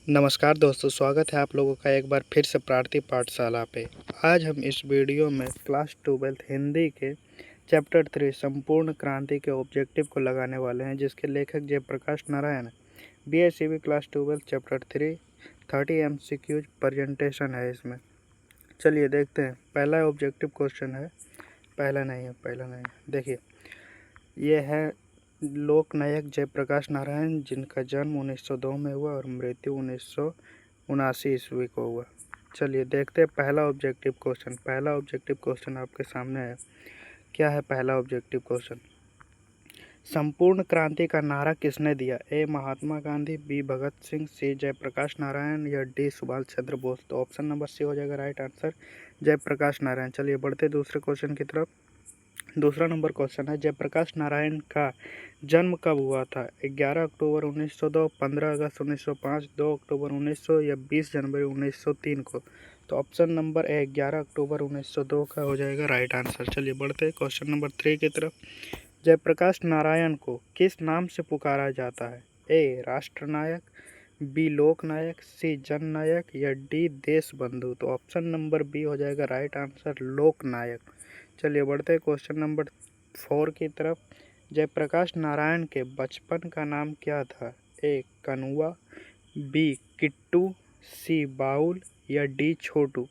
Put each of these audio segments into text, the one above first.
नमस्कार दोस्तों, स्वागत है आप लोगों का एक बार फिर से प्रार्थी पाठशाला पे। आज हम इस वीडियो में क्लास 12th हिंदी के चैप्टर 3 संपूर्ण क्रांति के ऑब्जेक्टिव को लगाने वाले हैं, जिसके लेखक जयप्रकाश नारायण है। BSCB class 12 chapter 3 30 MCQ presentation है इसमें। चलिए देखते हैं। पहला ऑब्जेक्टिव क्वेश्चन है, पहला नहीं है, देखिए ये है लोक नायक जयप्रकाश नारायण, जिनका जन्म 1902 में हुआ और मृत्यु 1979 ईस्वी को हुआ। चलिए देखते हैं पहला ऑब्जेक्टिव क्वेश्चन। पहला ऑब्जेक्टिव क्वेश्चन आपके सामने है। क्या है पहला ऑब्जेक्टिव क्वेश्चन? संपूर्ण क्रांति का नारा किसने दिया? ए महात्मा गांधी, बी भगत सिंह, सी जयप्रकाश नारायण या डी सुभाष चंद्र बोस। तो ऑप्शन नंबर सी हो जाएगा राइट आंसर, जयप्रकाश नारायण। चलिए बढ़ते दूसरे क्वेश्चन की तरफ। दूसरा नंबर क्वेश्चन है, जयप्रकाश नारायण का जन्म कब हुआ था? 11 अक्टूबर 1902, 15 अगस्त 1905, 2 अक्टूबर 1900 या 20 जनवरी 1903 को। तो ऑप्शन नंबर ए 11 अक्टूबर 1902 का हो जाएगा राइट आंसर। चलिए बढ़ते हैं क्वेश्चन नंबर 3 की तरफ। जयप्रकाश नारायण को किस नाम से पुकारा जाता है? ए राष्ट्रनायक, बी लोकनायक, सी जननायक या डी देश बंधु। तो ऑप्शन नंबर बी हो जाएगा राइट आंसर, लोकनायक। चलिए बढ़ते हैं क्वेश्चन नंबर 4 की तरफ। जयप्रकाश नारायण के बचपन का नाम क्या था? ए कनुआ, बी किट्टू, सी बाउल या डी छोटू।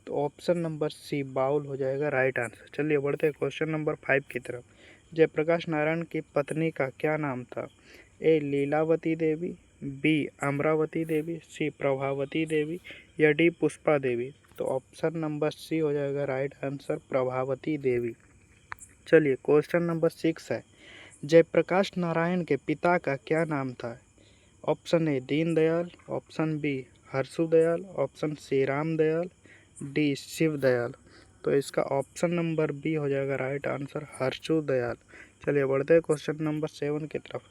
तो ऑप्शन नंबर सी बाउल हो जाएगा राइट आंसर। चलिए बढ़ते हैं क्वेश्चन नंबर 5 की तरफ। जयप्रकाश नारायण की पत्नी का क्या नाम था? ए लीलावती देवी, बी अमरावती देवी, सी प्रभावती देवी या डी पुष्पा देवी। तो ऑप्शन नंबर सी हो जाएगा राइट आंसर, प्रभावती देवी। चलिए क्वेश्चन नंबर 6 है, जयप्रकाश नारायण के पिता का क्या नाम था? Option A Deendayal, option B Harshudayal, option C Ramdayal, D Shivdayal. तो इसका ऑप्शन नंबर बी हो जाएगा राइट आंसर, हर्षुदयाल। चलिए बढ़ते हैं क्वेश्चन नंबर 7 की तरफ।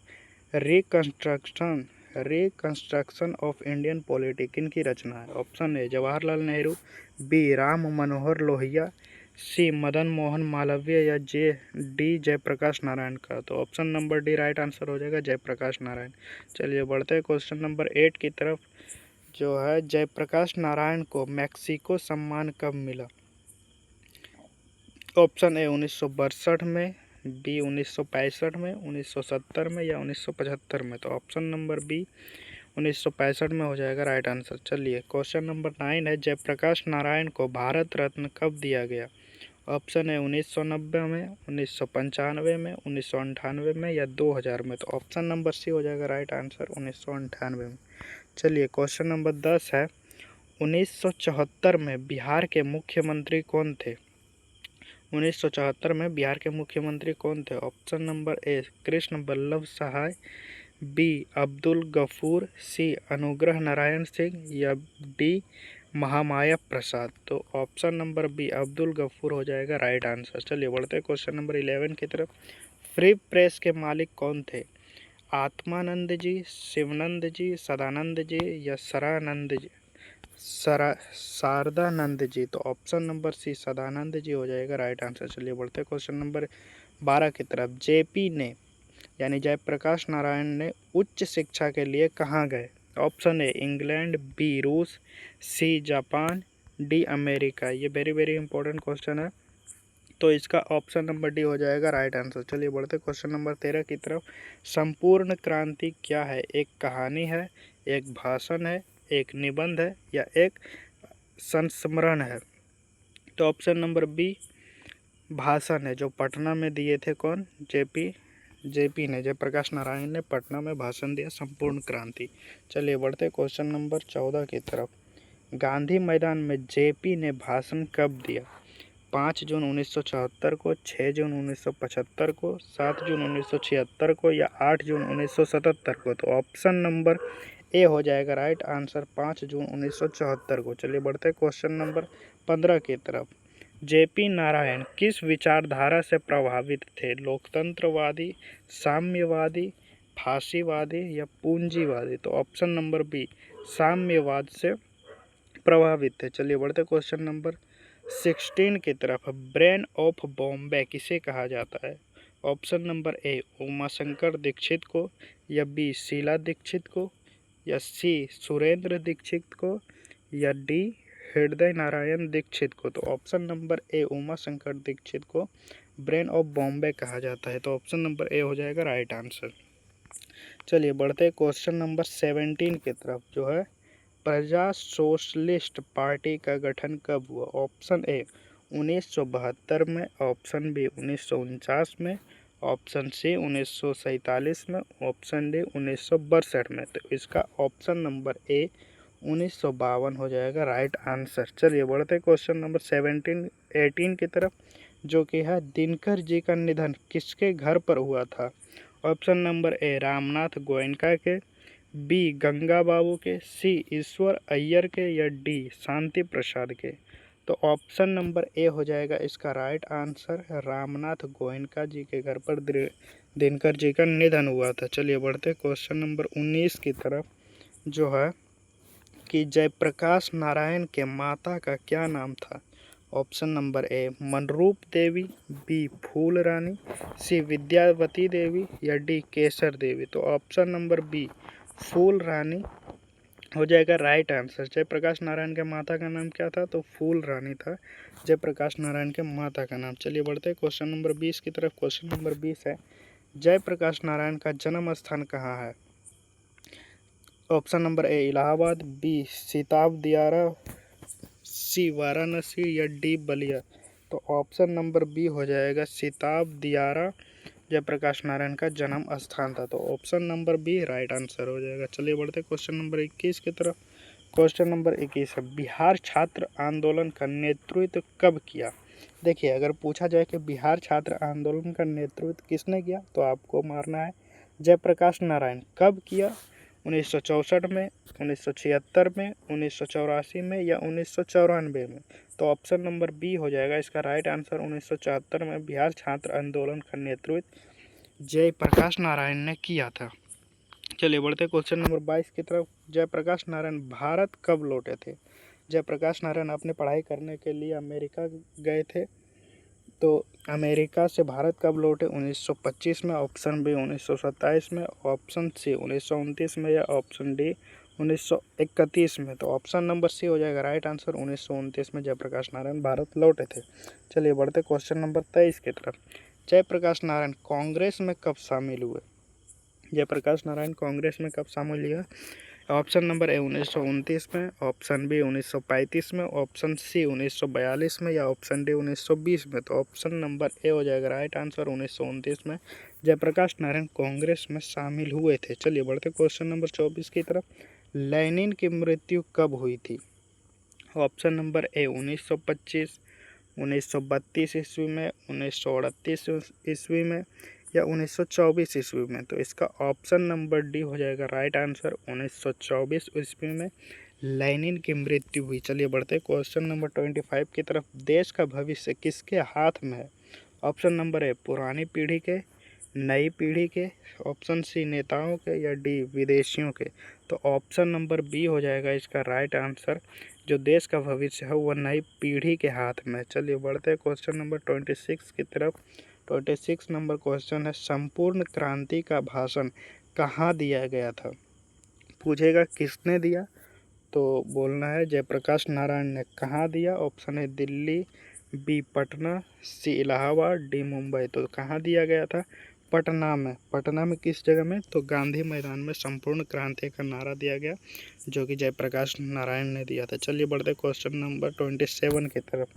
रिकंस्ट्रक्शन ऑफ इंडियन पॉलिटी किन की रचना है? Option A Jawaharlal Nehru, B Ram Manohar Lohia, C Madan Mohan Malaviya या डी जयप्रकाश नारायण का। तो option number D right answer हो जाएगा, जयप्रकाश नारायण। चलिए बढ़ते हैं क्वेश्चन नंबर 8 की तरफ, जो है जयप्रकाश नारायण को मैक्सिको सम्मान कब मिला? ऑप्शन ए 1962 में, बी 1965 में, 1970 में या 1975 में। तो ऑप्शन नंबर बी 1965 में हो जाएगा राइट आंसर। चलिए क्वेश्चन नंबर 9 है, जयप्रकाश नारायण को भारत रत्न कब दिया गया? ऑप्शन है 1990 में, 1995 में, 1998 में या 2000 में। तो ऑप्शन नंबर सी हो जाएगा राइट आंसर, 1998 में। चलिए क्वेश्चन नंबर 10 है, 1974 में बिहार के मुख्यमंत्री कौन थे? 1974 में बिहार के मुख्यमंत्री कौन थे? Option number A Krishna Ballabh Sahay, B Abdul Ghafoor, C Anugrah Narayan Singh या डी महामाया प्रसाद। तो option number B Abdul Ghafoor हो जाएगा राइट आंसर। चलिए बढ़ते हैं क्वेश्चन नंबर 11 की तरफ। फ्री प्रेस के मालिक कौन थे? आत्मानंद जी, शिवानंद जी, सदानंद जी या शारदानंद जी। तो option number C Sadanand ji हो जाएगा राइट आंसर। चलिए बढ़ते हैं क्वेश्चन नंबर 12 की तरफ। जेपी ने यानी जयप्रकाश नारायण ने उच्च शिक्षा के लिए कहाँ गए? ऑप्शन ए इंग्लैंड, बी रूस, सी जापान, डी अमेरिका। ये वेरी वेरी इंपॉर्टेंट क्वेश्चन है, तो इसका ऑप्शन नंबर डी हो जाएगा राइट आंसर। चलिए बढ़ते क्वेश्चन नंबर 13 की तरफ। संपूर्ण क्रांति क्या है? एक कहानी है, एक भाषण है, एक निबंध है या एक संस्मरण है। तो ऑप्शन नंबर बी भाषण है, जो पटना में दिए थे कौन? जेपी ने, जयप्रकाश नारायण ने पटना में भाषण दिया, संपूर्ण क्रांति। चलिए बढ़ते क्वेश्चन नंबर 14 की तरफ। गांधी मैदान में जेपी ने भाषण कब दिया? 5 जून 1974 को, 6 जून 1975 को, 7 जून 1976 को या 8 जून 1977 को। तो ऑप्शन नंबर ए हो जाएगा राइट आंसर, 5 जून 1974 को। चलिए बढ़ते क्वेश्चन नंबर 15 की तरफ। जेपी नारायण किस विचारधारा से प्रभावित थे? लोकतंत्रवादी, साम्यवादी, फासीवादी या पूंजीवादी। तो ऑप्शन नंबर बी साम्यवाद से प्रभावित थे। चलिए बढ़ते क्वेश्चन नंबर 16 की तरफ। ब्रेन ऑफ बॉम्बे किसे कहा जाता है? Option number A Umashankar Dikshit को या बी शीला दीक्षित को या सी सुरेंद्र दीक्षित को या डी हृदय नारायण दीक्षित को। तो option number A Uma Shankar Dikshit को ब्रेन ऑफ बॉम्बे कहा जाता है। तो ऑप्शन नंबर ए हो जाएगा राइट आंसर। चलिए बढ़ते हैं क्वेश्चन नंबर 17 की तरफ, जो है प्रजा सोशलिस्ट पार्टी का गठन कब हुआ। ऑप्शन ए 1972 में, ऑप्शन बी 1949 में, ऑप्शन सी 1947 में, ऑप्शन डी 1962 में। तो इसका ऑप्शन नंबर ए 1952 हो जाएगा राइट आंसर। चलिए बढ़ते क्वेश्चन नंबर 18 की तरफ, जो कि है दिनकर जी का निधन किसके घर पर हुआ था। ऑप्शन नंबर ए रामनाथ गोयनका के, बी गंगा बाबू के, सी ईश्वर अय्यर के या डी शांति प्रसाद के। तो ऑप्शन नंबर ए हो जाएगा इसका राइट आंसर, रामनाथ गोयनका जी के घर पर दिनकर जी का निधन हुआ था। चलिए बढ़ते क्वेश्चन नंबर 19 की तरफ, जो है कि जयप्रकाश नारायण के माता का क्या नाम था। Option number A Manroop Devi, B Phool Rani, C Vidyavati Devi या डी केसर देवी। तो option number B Phool Rani हो जाएगा राइट आंसर। जयप्रकाश नारायण के माता का नाम क्या था, तो फूल रानी था जयप्रकाश नारायण के माता का नाम। चलिए बढ़ते हैं क्वेश्चन नंबर 20 की तरफ। क्वेश्चन नंबर 20 है जयप्रकाश नारायण का जन्म स्थान कहाँ है। Option number A Allahabad, B Sitab Diara, C Varanasi या डी बलिया। तो ऑप्शन नंबर बी हो जाएगा सिताब दियारा जयप्रकाश नारायण का जन्म स्थान था। तो option number B right answer हो जाएगा। चलिए बढ़ते क्वेश्चन नंबर 21 की तरफ। क्वेश्चन नंबर 21 है बिहार छात्र आंदोलन का नेतृत्व कब किया। देखिए अगर पूछा जाए कि बिहार छात्र आंदोलन का नेतृत्व किसने किया, तो आपको मारना है जयप्रकाश नारायण। कब किया, 1964 में, 1976 में, 1984 में या 1994 में। तो ऑप्शन नंबर बी हो जाएगा इसका राइट आंसर। 1974 में बिहार छात्र आंदोलन का नेतृत्व जयप्रकाश नारायण ने किया था। चलिए बढ़ते क्वेश्चन नंबर 22 की तरफ। जयप्रकाश नारायण भारत कब लौटे थे। जयप्रकाश नारायण अपनी पढ़ाई करने के लिए अमेरिका गए थे, तो अमेरिका से भारत कब लौटे, 1925 में, ऑप्शन बी 1927 में, ऑप्शन सी 1929 में या ऑप्शन डी 1931 में। तो ऑप्शन नंबर सी हो जाएगा राइट आंसर, 1929 में जयप्रकाश नारायण भारत लौटे थे। चलिए बढ़ते क्वेश्चन नंबर 23 की तरफ। जयप्रकाश नारायण कांग्रेस में कब शामिल हुए। जयप्रकाश नारायण कांग्रेस में कब शामिल हुआ। ऑप्शन नंबर ए 1929 में, ऑप्शन बी 1935 में, ऑप्शन सी 1942 में या ऑप्शन डी 1920 में। तो ऑप्शन नंबर ए हो जाएगा राइट आंसर, 1929 में जयप्रकाश नारायण कांग्रेस में शामिल हुए थे। चलिए बढ़ते क्वेश्चन नंबर 24 की तरफ। लेनिन की मृत्यु कब हुई थी। ऑप्शन नंबर ए 1925, 1932 ईस्वी में, 1938 ईस्वी में या 1924 ईस्वी में। तो इसका ऑप्शन नंबर डी हो जाएगा राइट आंसर, 1924 ईस्वी में लेनिन की मृत्यु हुई। चलिए बढ़ते क्वेश्चन नंबर 25 की तरफ। देश का भविष्य किसके हाथ में है। ऑप्शन नंबर ए पुरानी पीढ़ी के, नई पीढ़ी के, ऑप्शन सी नेताओं के या डी विदेशियों के। तो ऑप्शन नंबर बी हो जाएगा इसका राइट आंसर। जो देश का भविष्य है वह नई पीढ़ी के हाथ में। चलिए बढ़ते हैं क्वेश्चन नंबर 26 की तरफ। 26 नंबर क्वेश्चन है संपूर्ण क्रांति का भाषण कहाँ दिया गया था। पूछेगा किसने दिया, तो बोलना है जयप्रकाश नारायण ने। कहाँ दिया, ऑप्शन है दिल्ली, बी पटना, सी इलाहाबाद, डी मुंबई। तो कहाँ दिया गया था, पटना में। पटना में किस जगह में, तो गांधी मैदान में संपूर्ण क्रांति का नारा दिया गया, जो कि जयप्रकाश नारायण ने दिया था। चलिए बढ़ते क्वेश्चन नंबर 27 की तरफ।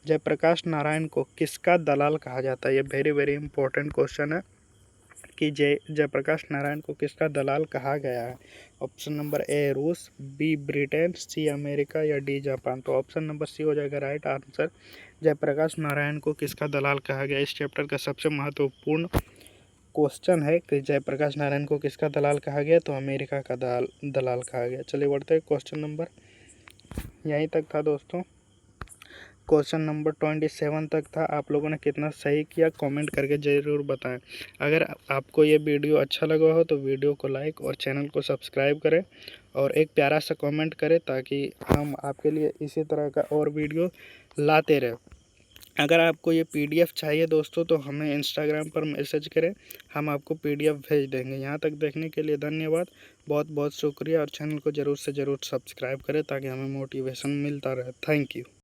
जयप्रकाश नारायण को किसका दलाल कहा जाता है। ये वेरी वेरी इंपॉर्टेंट क्वेश्चन है कि जयप्रकाश नारायण को किसका दलाल कहा गया है। ऑप्शन नंबर ए रूस, बी ब्रिटेन, सी अमेरिका या डी जापान। तो ऑप्शन नंबर सी हो जाएगा राइट आंसर। जयप्रकाश नारायण को किसका दलाल कहा गया। इस चैप्टर का सबसे महत्वपूर्ण क्वेश्चन है कि जयप्रकाश नारायण को किसका दलाल कहा गया, तो अमेरिका का दलाल कहा गया। चलिए बढ़ते हैं क्वेश्चन नंबर, यहीं तक था दोस्तों। क्वेश्चन नंबर 27 तक था। आप लोगों ने कितना सही किया कमेंट करके ज़रूर बताएं। अगर आपको ये वीडियो अच्छा लगा हो तो वीडियो को लाइक और चैनल को सब्सक्राइब करें और एक प्यारा सा कमेंट करें, ताकि हम आपके लिए इसी तरह का और वीडियो लाते रहें। अगर आपको ये पीडीएफ चाहिए दोस्तों तो हमें इंस्टाग्राम पर मैसेज करें, हम आपको पीडीएफ भेज देंगे। यहाँ तक देखने के लिए धन्यवाद, बहुत बहुत शुक्रिया। और चैनल को ज़रूर से ज़रूर सब्सक्राइब करें ताकि हमें मोटिवेशन मिलता रहे। Thank you.